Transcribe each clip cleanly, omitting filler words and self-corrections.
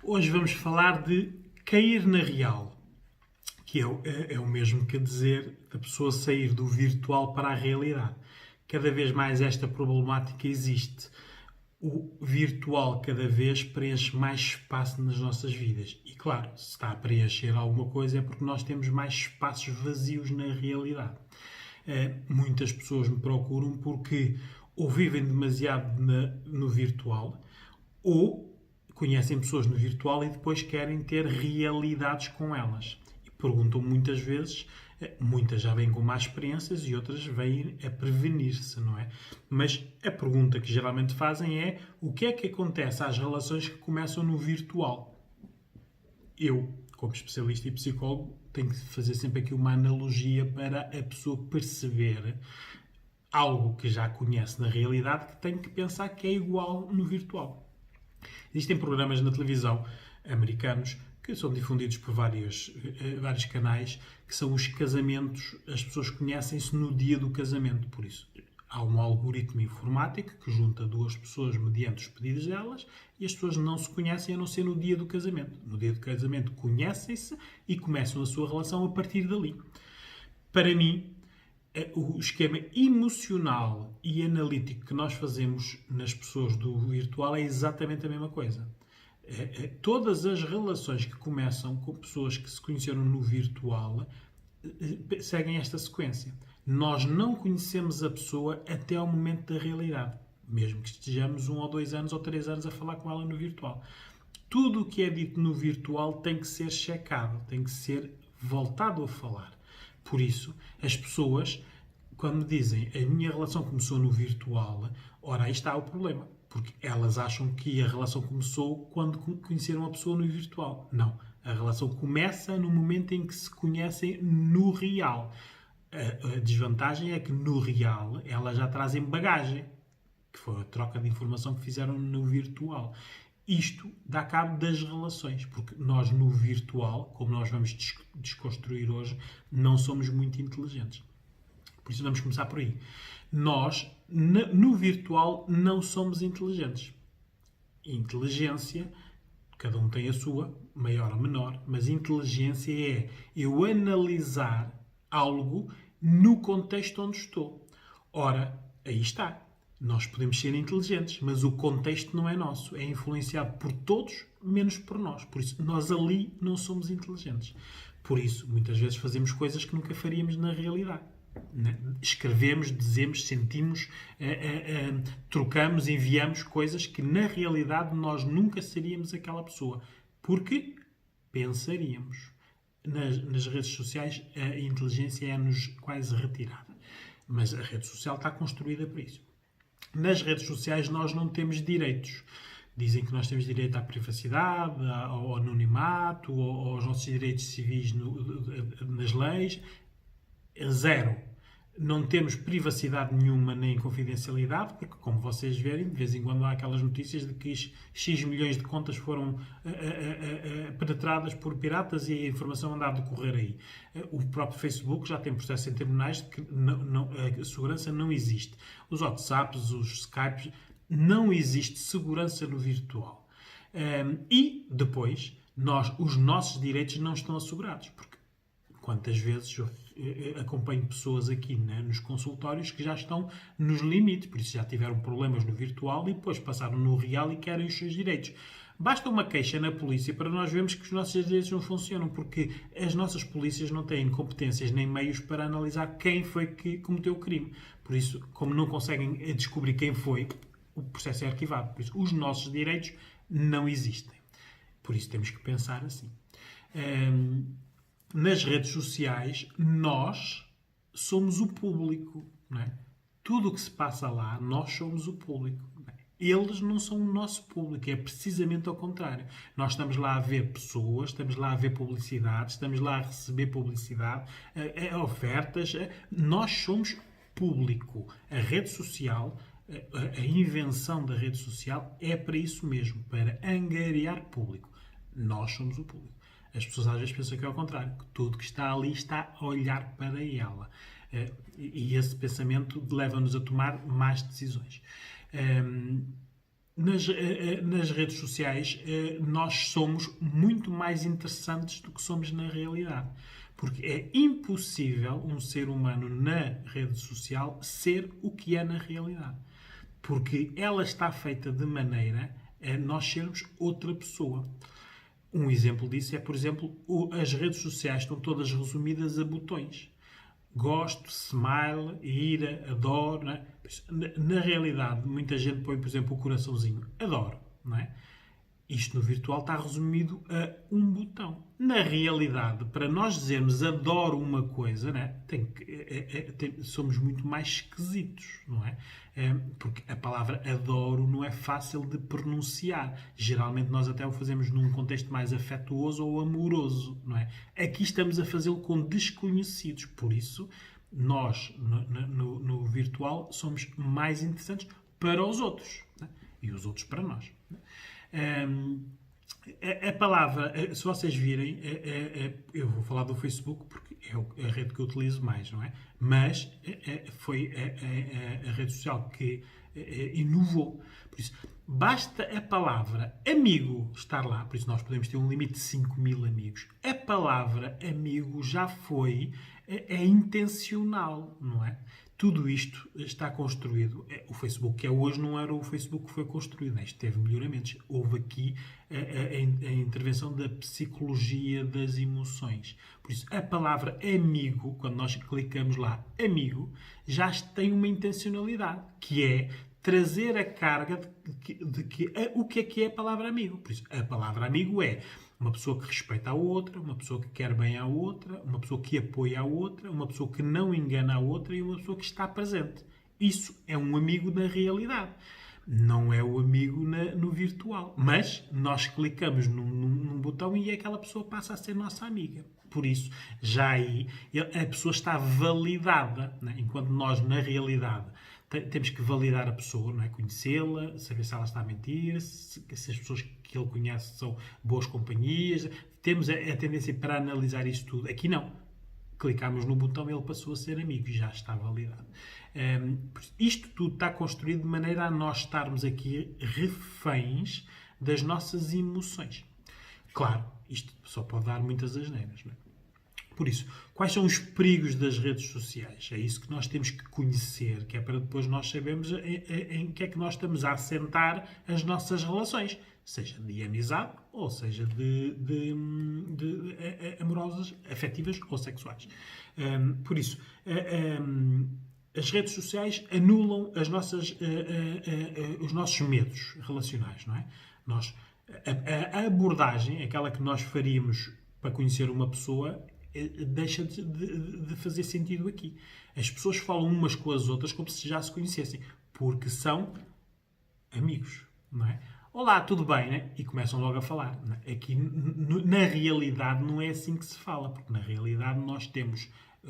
Hoje vamos falar de cair na real, que é o mesmo que dizer da pessoa sair do virtual para a realidade. Cada vez mais esta problemática existe. O virtual cada vez preenche mais espaço nas nossas vidas. E claro, se está a preencher alguma coisa é porque nós temos mais espaços vazios na realidade. Muitas pessoas me procuram porque ou vivem demasiado no virtual ou conhecem pessoas no virtual e depois querem ter realidades com elas. E perguntam muitas vezes, muitas já vêm com más experiências e outras vêm a prevenir-se, não é? Mas a pergunta que geralmente fazem é: o que é que acontece às relações que começam no virtual? Eu, como especialista e psicólogo, tenho que fazer sempre aqui uma analogia para a pessoa perceber algo que já conhece na realidade, que tem que pensar que é igual no virtual. Existem programas na televisão americanos que são difundidos por vários canais, que são os casamentos. As pessoas conhecem-se no dia do casamento, por isso há um algoritmo informático que junta duas pessoas mediante os pedidos delas e as pessoas não se conhecem a não ser no dia do casamento. No dia do casamento conhecem-se e começam a sua relação a partir dali. Para mim, o esquema emocional e analítico que nós fazemos nas pessoas do virtual é exatamente a mesma coisa. Todas as relações que começam com pessoas que se conheceram no virtual seguem esta sequência. Nós não conhecemos a pessoa até ao momento da realidade, mesmo que estejamos 1 ou 2 anos ou 3 anos a falar com ela no virtual. Tudo o que é dito no virtual tem que ser checado, tem que ser voltado a falar. Por isso, as pessoas, quando me dizem a minha relação começou no virtual, ora, aí está o problema. Porque elas acham que a relação começou quando conheceram a pessoa no virtual. Não. A relação começa no momento em que se conhecem no real. A desvantagem é que no real elas já trazem bagagem, que foi a troca de informação que fizeram no virtual. Isto dá cabo das relações, porque nós no virtual, como nós vamos desconstruir hoje, não somos muito inteligentes. Por isso vamos começar por aí. Nós, no virtual, não somos inteligentes. Inteligência, cada um tem a sua, maior ou menor, mas inteligência é eu analisar algo no contexto onde estou. Ora, aí está. Nós podemos ser inteligentes, mas o contexto não é nosso. É influenciado por todos, menos por nós. Por isso, nós ali não somos inteligentes. Por isso, muitas vezes fazemos coisas que nunca faríamos na realidade. Escrevemos, dizemos, sentimos, trocamos, enviamos coisas que na realidade nós nunca seríamos aquela pessoa. Porque pensaríamos. Nas redes sociais a inteligência é-nos quase retirada. Mas a rede social está construída para isso. Nas redes sociais nós não temos direitos. Dizem que nós temos direito à privacidade, ao anonimato, aos nossos direitos civis nas leis. Zero. Não temos privacidade nenhuma nem confidencialidade, porque, como vocês verem, de vez em quando há aquelas notícias de que X milhões de contas foram penetradas por piratas e a informação anda a decorrer aí. O próprio Facebook já tem processos em tribunais de que a segurança não existe. Os WhatsApps, os Skypes, não existe segurança no virtual. E, depois, os nossos direitos não estão assegurados, porque quantas vezes eu acompanho pessoas aqui nos consultórios que já estão nos limites, por isso já tiveram problemas no virtual e depois passaram no real e querem os seus direitos. Basta uma queixa na polícia para nós vermos que os nossos direitos não funcionam, porque as nossas polícias não têm competências nem meios para analisar quem foi que cometeu o crime. Por isso, como não conseguem descobrir quem foi, o processo é arquivado. Por isso, os nossos direitos não existem. Por isso, temos que pensar assim. Nas redes sociais, nós somos o público. Não é? Tudo o que se passa lá, nós somos o público. Não é? Eles não são o nosso público, é precisamente ao contrário. Nós estamos lá a ver pessoas, estamos lá a ver publicidade, estamos lá a receber publicidade, ofertas. Nós somos público. A rede social, a invenção da rede social é para isso mesmo, para angariar público. Nós somos o público. As pessoas às vezes pensam que é ao contrário, que tudo que está ali está a olhar para ela. E esse pensamento leva-nos a tomar más decisões. nas redes sociais, nós somos muito mais interessantes do que somos na realidade. Porque é impossível um ser humano na rede social ser o que é na realidade. Porque ela está feita de maneira a nós sermos outra pessoa. Um exemplo disso é, por exemplo, as redes sociais estão todas resumidas a botões. Gosto, smile, ira, adoro. Não é? Na realidade, muita gente põe, por exemplo, o coraçãozinho. Adoro, não é? Isto no virtual está resumido a um botão. Na realidade, para nós dizermos adoro uma coisa, né, somos muito mais esquisitos, não é? Porque a palavra adoro não é fácil de pronunciar. Geralmente nós até o fazemos num contexto mais afetuoso ou amoroso, não é? Aqui estamos a fazê-lo com desconhecidos. Por isso, nós, no virtual, somos mais interessantes para os outros, né? E os outros para nós. A palavra, se vocês virem, eu vou falar do Facebook porque é a rede que eu utilizo mais, não é? Mas foi a rede social que inovou. Por isso, basta a palavra amigo estar lá, por isso nós podemos ter um limite de 5.000 amigos. A palavra amigo já foi, é intencional, não é? Tudo isto está construído. O Facebook que é hoje não era o Facebook que foi construído. Isto teve melhoramentos. Houve aqui a intervenção da psicologia das emoções. Por isso, a palavra amigo, quando nós clicamos lá, amigo, já tem uma intencionalidade, que é trazer a carga o que é a palavra amigo. Por isso, a palavra amigo é uma pessoa que respeita a outra, uma pessoa que quer bem à outra, uma pessoa que apoia a outra, uma pessoa que não engana a outra e uma pessoa que está presente. Isso é um amigo na realidade. Não é o amigo no virtual. Mas nós clicamos num botão e aquela pessoa passa a ser nossa amiga. Por isso, já aí, a pessoa está validada, né? Enquanto nós, na realidade, temos que validar a pessoa, não é? Conhecê-la, saber se ela está a mentir, se as pessoas que ele conhece são boas companhias. Temos a tendência para analisar isso tudo. Aqui não. Clicamos no botão e ele passou a ser amigo e já está validado. Isto tudo está construído de maneira a nós estarmos aqui reféns das nossas emoções. Claro, isto só pode dar muitas asneiras, não é? Por isso, quais são os perigos das redes sociais? É isso que nós temos que conhecer, que é para depois nós sabermos em que é que nós estamos a assentar as nossas relações, seja de amizade ou seja de amorosas, afetivas ou sexuais. Por isso, as redes sociais anulam os nossos medos relacionais, não é? A abordagem, aquela que nós faríamos para conhecer uma pessoa, deixa de fazer sentido aqui. As pessoas falam umas com as outras como se já se conhecessem, porque são amigos, não é? Olá, tudo bem, né? E começam logo a falar. Aqui, na realidade, não é assim que se fala, porque na realidade nós temos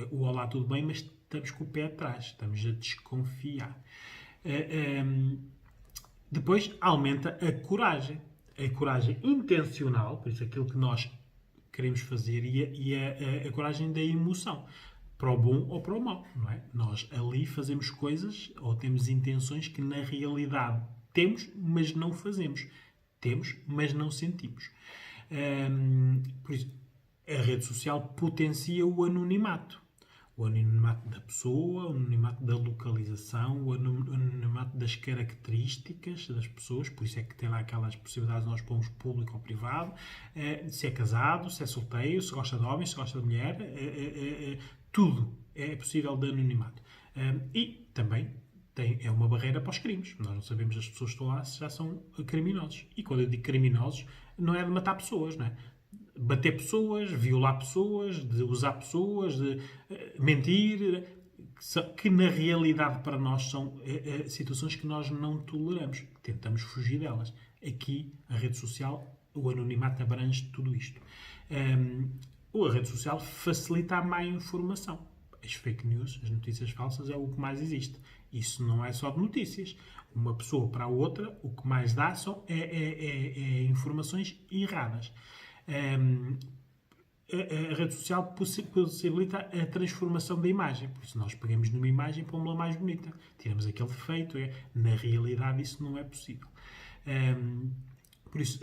o olá, tudo bem, mas estamos com o pé atrás, estamos a desconfiar. Depois aumenta a coragem intencional, por isso aquilo que nós queremos fazer e a coragem da emoção, para o bom ou para o mau, não é? Nós ali fazemos coisas ou temos intenções que na realidade temos, mas não fazemos. Temos, mas não sentimos. Por isso, a rede social potencia o anonimato. O anonimato da pessoa, o anonimato da localização, o anonimato das características das pessoas, por isso é que tem lá aquelas possibilidades de nós pomos público ou privado, se é casado, se é solteiro, se gosta de homem, se gosta de mulher, tudo é possível de anonimato. E também é uma barreira para os crimes. Nós não sabemos as pessoas que estão lá se já são criminosos. E quando eu digo criminosos, não é de matar pessoas, não é? Bater pessoas, violar pessoas, de usar pessoas, de mentir, que na realidade para nós são situações que nós não toleramos. Tentamos fugir delas. Aqui, a rede social, o anonimato abrange tudo isto. A rede social facilita a má informação. As fake news, as notícias falsas, é o que mais existe. Isso não é só de notícias. Uma pessoa para a outra, o que mais dá são informações erradas. A rede social possibilita a transformação da imagem. Por isso nós pegamos numa imagem e pomos-la mais bonita. Tiramos aquele defeito. Na realidade isso não é possível. Por isso,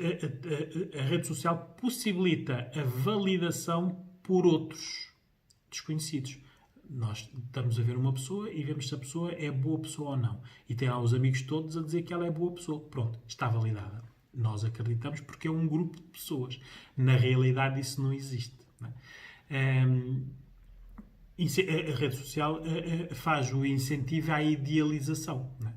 a rede social possibilita a validação por outros desconhecidos. Nós estamos a ver uma pessoa e vemos se a pessoa é boa pessoa ou não. E tem lá os amigos todos a dizer que ela é boa pessoa. Pronto, está validada. Nós acreditamos porque é um grupo de pessoas. Na realidade, isso não existe. Não é? A rede social faz o incentivo à idealização. Não é?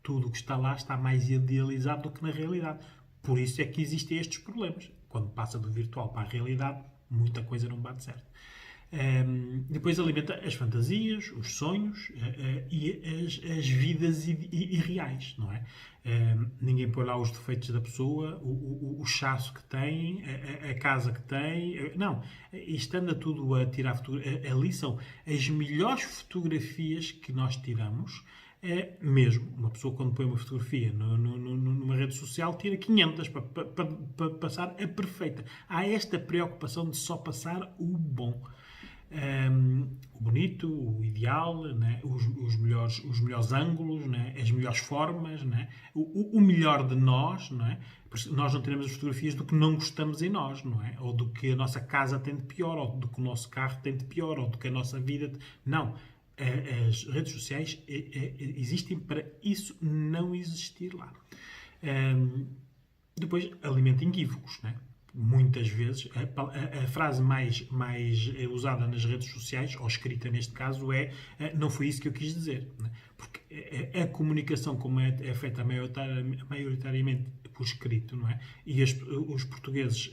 Tudo o que está lá está mais idealizado do que na realidade. Por isso é que existem estes problemas. Quando passa do virtual para a realidade, muita coisa não bate certo. Depois alimenta as fantasias, os sonhos e as vidas irreais, não é? Ninguém põe lá os defeitos da pessoa, o chasso que tem, a casa que tem. Não, isto anda tudo a tirar fotografia. Ali são as melhores fotografias que nós tiramos. Mesmo, uma pessoa quando põe uma fotografia numa rede social tira 500 para passar a perfeita. Há esta preocupação de só passar o bom. O bonito, o ideal, né? os melhores ângulos, né? As melhores formas, né? O melhor de nós, não é? Nós não teremos as fotografias do que não gostamos em nós, não é? Ou do que a nossa casa tem de pior, ou do que o nosso carro tem de pior, ou do que a nossa vida... Não. As redes sociais existem para isso não existir lá. Depois, alimenta equívocos, né? Muitas vezes, a frase mais usada nas redes sociais, ou escrita neste caso, é não foi isso que eu quis dizer. Né? Porque a comunicação, como é feita maioritariamente por escrito, não é? E os portugueses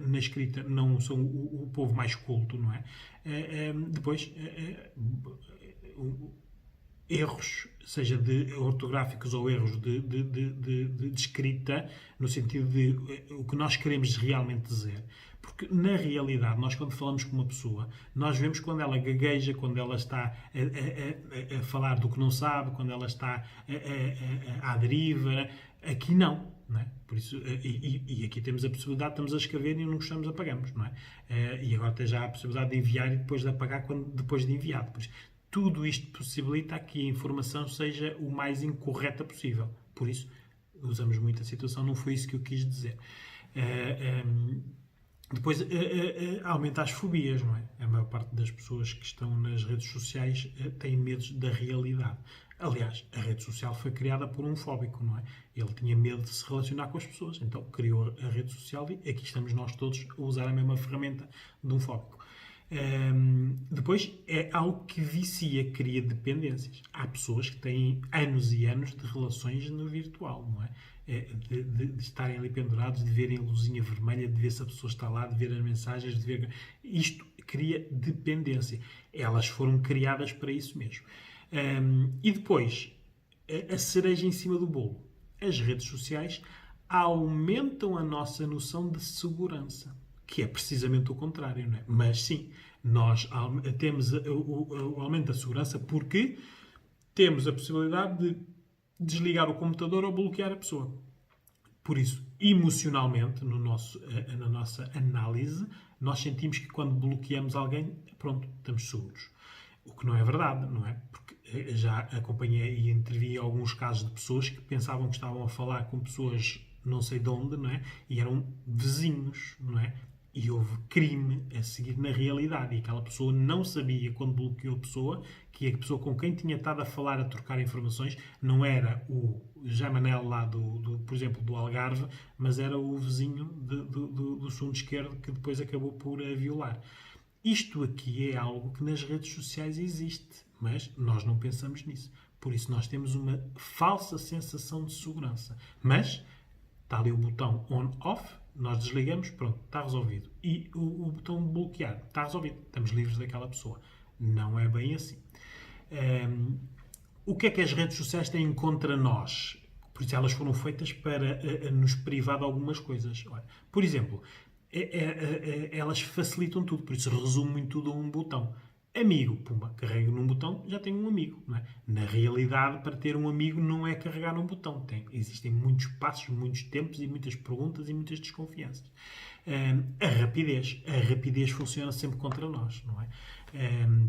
na escrita não são o povo mais culto, não é? Depois, erros, seja de ortográficos ou erros de escrita, no sentido de o que nós queremos realmente dizer. Porque, na realidade, nós quando falamos com uma pessoa, nós vemos quando ela gagueja, quando ela está a falar do que não sabe, quando ela está à deriva. Aqui não. Não é? Por isso, e aqui temos a possibilidade, estamos a escrever e não gostamos, apagamos. Não é? E agora tem já a possibilidade de enviar e depois de apagar depois de enviado. Por isso, tudo isto possibilita que a informação seja o mais incorreta possível. Por isso, usamos muito a situação, não foi isso que eu quis dizer. Depois, aumenta as fobias, não é? A maior parte das pessoas que estão nas redes sociais têm medos da realidade. Aliás, a rede social foi criada por um fóbico, não é? Ele tinha medo de se relacionar com as pessoas, então criou a rede social e aqui estamos nós todos a usar a mesma ferramenta de um fóbico. Depois é algo que vicia, cria dependências. Há pessoas que têm anos e anos de relações no virtual, não é? De estarem ali pendurados, de verem a luzinha vermelha, de ver se a pessoa está lá, de ver as mensagens, de ver... Isto cria dependência. Elas foram criadas para isso mesmo. E depois, a cereja em cima do bolo. As redes sociais aumentam a nossa noção de segurança, que é precisamente o contrário, não é? Mas sim, nós temos o aumento da segurança porque temos a possibilidade de desligar o computador ou bloquear a pessoa. Por isso, emocionalmente, na nossa análise, nós sentimos que quando bloqueamos alguém, pronto, estamos seguros. O que não é verdade, não é? Porque já acompanhei e intervi alguns casos de pessoas que pensavam que estavam a falar com pessoas não sei de onde, não é? E eram vizinhos, não é? E houve crime a seguir na realidade. E aquela pessoa não sabia, quando bloqueou a pessoa, que a pessoa com quem tinha estado a falar, a trocar informações, não era o Jamanel lá, por exemplo, do Algarve, mas era o vizinho do fundo esquerdo que depois acabou por a violar. Isto aqui é algo que nas redes sociais existe, mas nós não pensamos nisso. Por isso nós temos uma falsa sensação de segurança. Mas está ali o botão on-off, nós desligamos, pronto, está resolvido. E o botão de bloquear, está resolvido. Estamos livres daquela pessoa. Não é bem assim. O que é que as redes sociais têm contra nós? Por isso elas foram feitas para nos privar de algumas coisas. Por exemplo, elas facilitam tudo, por isso resumem tudo a um botão. Amigo, pumba, carrega num botão, já tenho um amigo. Não é? Na realidade, para ter um amigo não é carregar num botão. Existem muitos passos, muitos tempos e muitas perguntas e muitas desconfianças. A rapidez funciona sempre contra nós, não é?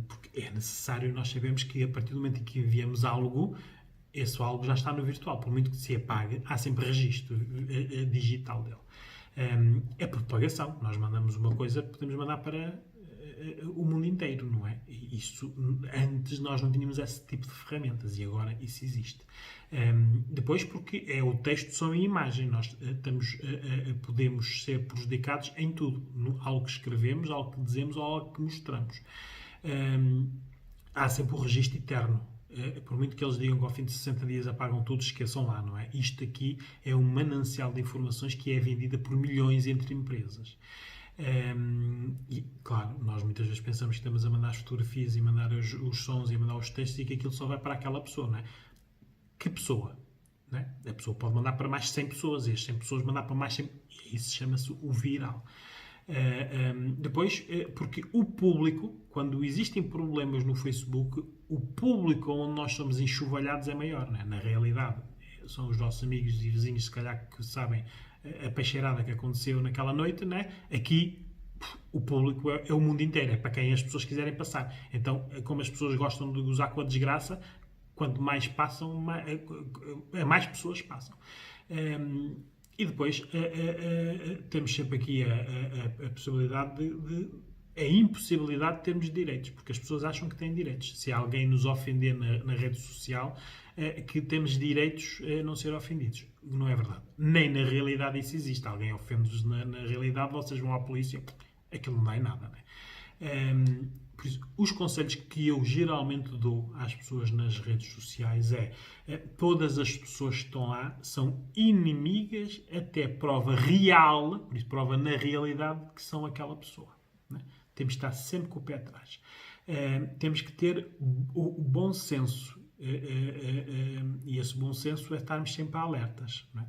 Porque é necessário, nós sabemos que a partir do momento em que enviamos algo, esse algo já está no virtual. Por muito que se apague, há sempre registro digital dele. É propagação. Nós mandamos uma coisa, podemos mandar para o mundo inteiro, não é? Isso, antes nós não tínhamos esse tipo de ferramentas e agora isso existe. Depois, porque é o texto, som e imagem. Nós podemos ser prejudicados em tudo. Algo que escrevemos, algo que dizemos ou algo que mostramos. Há sempre o registro eterno. Por muito que eles digam que ao fim de 60 dias apagam tudo, esqueçam lá, não é? Isto aqui é um manancial de informações que é vendida por milhões entre empresas. E, claro, nós muitas vezes pensamos que estamos a mandar as fotografias e mandar os sons e mandar os textos e que aquilo só vai para aquela pessoa, não é? Que pessoa? Não é? A pessoa pode mandar para mais de 100 pessoas e as 100 pessoas mandar para mais 100... Isso chama-se o viral. Depois, porque o público, quando existem problemas no Facebook, o público onde nós somos enxovalhados é maior, não é? Na realidade, são os nossos amigos e vizinhos, se calhar, que sabem a peixeirada que aconteceu naquela noite, não é? Aqui, o público é o mundo inteiro, é para quem as pessoas quiserem passar. Então, como as pessoas gostam de gozar com a desgraça, quanto mais passam, mais pessoas passam. E depois temos sempre aqui a possibilidade a impossibilidade de termos direitos, porque as pessoas acham que têm direitos. Se alguém nos ofender na rede social, que temos direitos a não ser ofendidos. Não é verdade. Nem na realidade isso existe. Alguém ofende-vos na realidade, vocês vão à polícia, aquilo não dá em nada. Não é? Por isso, os conselhos que eu geralmente dou às pessoas nas redes sociais todas as pessoas que estão lá são inimigas até prova real, por isso prova na realidade que são aquela pessoa. Não é? Temos que estar sempre com o pé atrás. Temos que ter o bom senso. E esse bom senso é estarmos sempre alertas. Não é?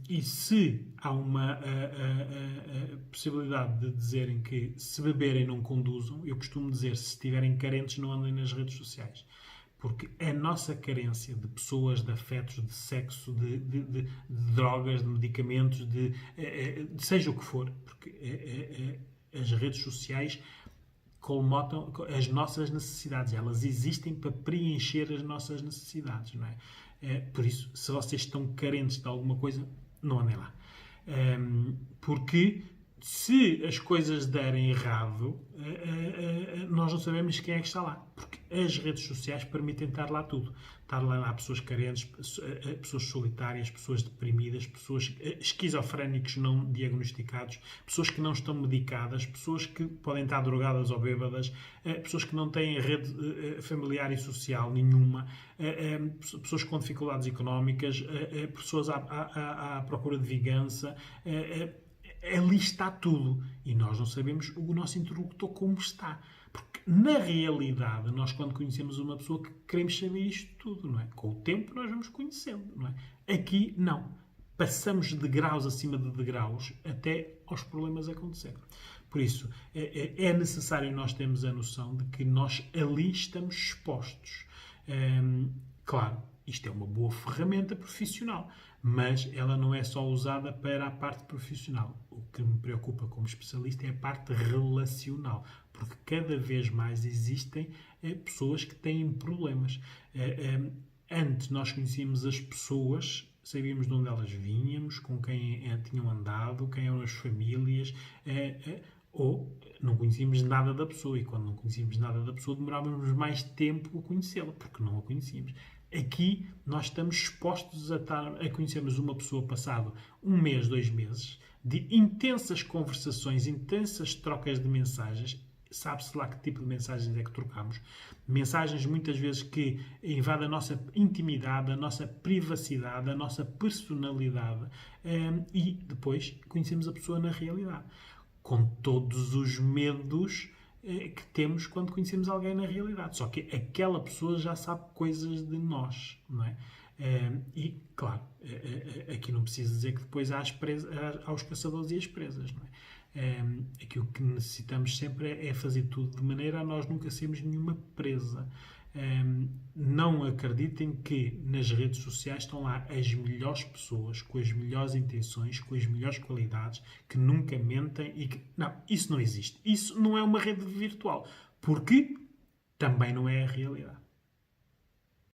E se há uma possibilidade de dizerem que se beberem não conduzam, eu costumo dizer, se estiverem carentes não andem nas redes sociais. Porque a nossa carência de pessoas, de afetos, de sexo, de drogas, de medicamentos, de seja o que for, porque as redes sociais colmatam as nossas necessidades. Elas existem para preencher as nossas necessidades, não é? Por isso, se vocês estão carentes de alguma coisa, não andem lá. Porque se as coisas derem errado, nós não sabemos quem é que está lá. Porque as redes sociais permitem estar lá tudo. Estar lá pessoas carentes, pessoas solitárias, pessoas deprimidas, pessoas esquizofrénicos não diagnosticados, pessoas que não estão medicadas, pessoas que podem estar drogadas ou bêbadas, pessoas que não têm rede familiar e social nenhuma, pessoas com dificuldades económicas, pessoas à procura de vingança. Ali está tudo. E nós não sabemos o nosso interlocutor como está. Porque, na realidade, nós quando conhecemos uma pessoa que queremos saber isto tudo, não é? Com o tempo nós vamos conhecendo, não é? Aqui, não. Passamos de degraus acima de degraus até aos problemas acontecerem. Por isso, é necessário nós termos a noção de que nós ali estamos expostos. Claro, isto é uma boa ferramenta profissional, mas ela não é só usada para a parte profissional. O que me preocupa como especialista é a parte relacional, porque cada vez mais existem pessoas que têm problemas. Antes nós conhecíamos as pessoas, sabíamos de onde elas vinham, com quem tinham andado, quem eram as famílias, ou não conhecíamos nada da pessoa, e quando não conhecíamos nada da pessoa demorávamos mais tempo a conhecê-la, porque não a conhecíamos. Aqui nós estamos expostos a conhecermos uma pessoa passado 1 mês, 2 meses, de intensas conversações, intensas trocas de mensagens. Sabe-se lá que tipo de mensagens é que trocamos. Mensagens muitas vezes que invadem a nossa intimidade, a nossa privacidade, a nossa personalidade, e depois conhecemos a pessoa na realidade. Com todos os medos que temos quando conhecemos alguém na realidade. Só que aquela pessoa já sabe coisas de nós, não é? E, claro, aqui não preciso dizer que depois há os caçadores e as presas, não é? Aqui o que necessitamos sempre é fazer tudo de maneira a nós nunca sermos nenhuma presa. Não acreditem que nas redes sociais estão lá as melhores pessoas, com as melhores intenções, com as melhores qualidades, que nunca mentem e que... Não, isso não existe. Isso não é uma rede virtual, porque também não é a realidade.